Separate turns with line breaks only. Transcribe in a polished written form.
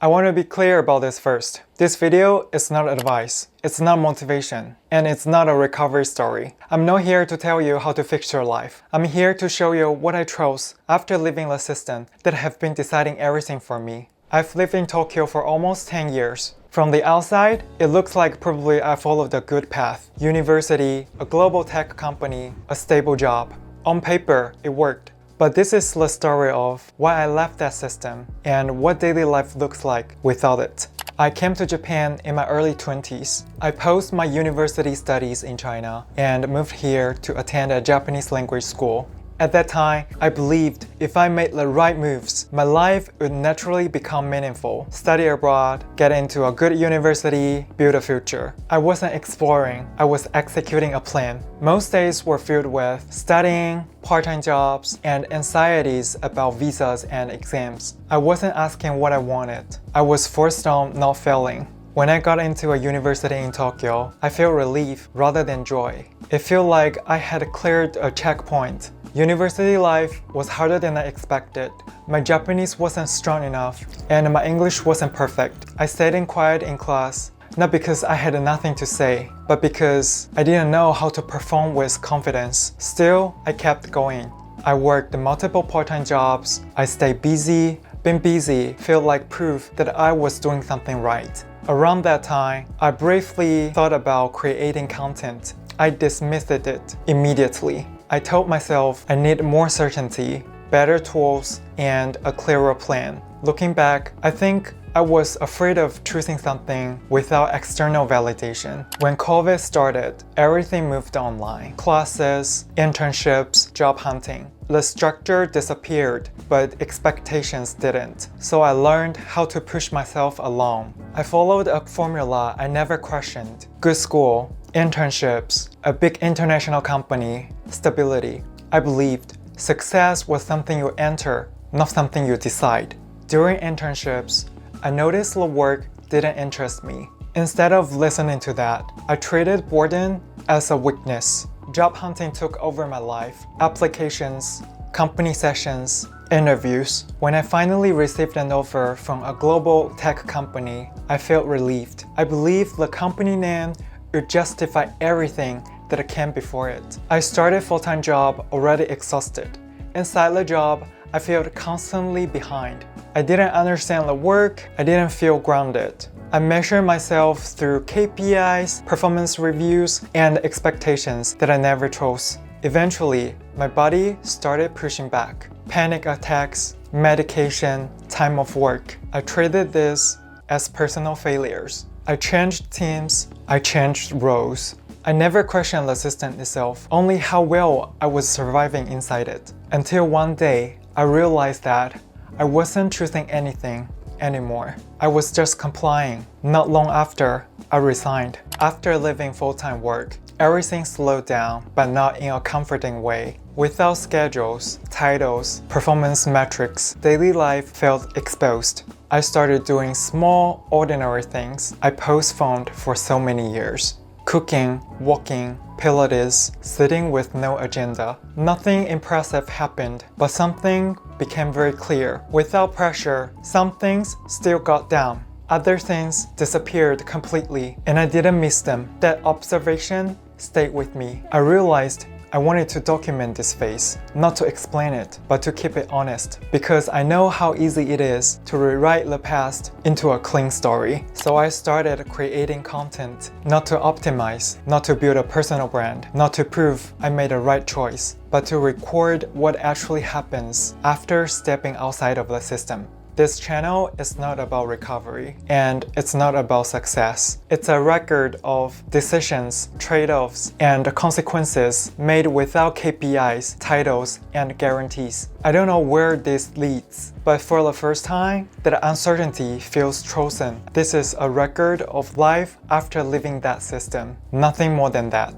I want to be clear about this first. This video is not advice, it's not motivation, and it's not a recovery story. I'm not here to tell you how to fix your life. I'm here to show you what I chose after leaving the system that have been deciding everything for me. I've lived in Tokyo for almost 10 years. From the outside, it looks like probably I followed a good path. University, a global tech company, a stable job. On paper, it worked. But this is the story of why I left that system and what daily life looks like without it. I came to Japan in my early 20s. I paused my university studies in China and moved here to attend a Japanese language school. At that time, I believed if I made the right moves, my life would naturally become meaningful. Study abroad, get into a good university, build a future. I wasn't exploring, I was executing a plan. Most days were filled with studying, part-time jobs, and anxieties about visas and exams. I wasn't asking what I wanted. I was forced on not failing. When I got into a university in Tokyo, I felt relief rather than joy. It felt like I had cleared a checkpoint. University life was harder than I expected. My Japanese wasn't strong enough, and my English wasn't perfect. I stayed in quiet in class, not because I had nothing to say, but because I didn't know how to perform with confidence. Still, I kept going. I worked multiple part-time jobs. I stayed busy. Being busy felt like proof that I was doing something right. Around that time, I briefly thought about creating content. I dismissed it immediately. I told myself I need more certainty, better tools, and a clearer plan. Looking back, I think I was afraid of choosing something without external validation. When COVID started, everything moved online. Classes, internships, job hunting. The structure disappeared, but expectations didn't. So I learned how to push myself alone. I followed a formula I never questioned. Good school, internships, a big international company, stability. I believed success was something you enter, not something you decide. During internships, I noticed the work didn't interest me. Instead of listening to that, I treated boredom as a weakness. Job hunting took over my life. Applications, company sessions, interviews. When I finally received an offer from a global tech company, I felt relieved. I believed the company name would justify everything that came before it. I started full-time job already exhausted. Inside the job, I felt constantly behind. I didn't understand the work, I didn't feel grounded. I measured myself through KPIs, performance reviews, and expectations that I never chose. Eventually, my body started pushing back. Panic attacks, medication, time off work. I treated this as personal failures. I changed teams, I changed roles. I never questioned the system itself, only how well I was surviving inside it. Until one day, I realized that I wasn't choosing anything anymore. I was just complying. Not long after, I resigned. After leaving full-time work, everything slowed down, but not in a comforting way. Without schedules, titles, performance metrics, daily life felt exposed. I started doing small, ordinary things I postponed for so many years. Cooking, walking, Pilates, sitting with no agenda. Nothing impressive happened, but something became very clear. Without pressure, some things still got done. Other things disappeared completely, and I didn't miss them. That observation stayed with me. I realized I wanted to document this phase, not to explain it, but to keep it honest, because I know how easy it is to rewrite the past into a clean story. So I started creating content, not to optimize, not to build a personal brand, not to prove I made the right choice, but to record what actually happens after stepping outside of the system. This channel is not about recovery, and it's not about success. It's a record of decisions, trade-offs, and consequences made without KPIs, titles, and guarantees. I don't know where this leads, but for the first time, that uncertainty feels chosen. This is a record of life after leaving that system. Nothing more than that.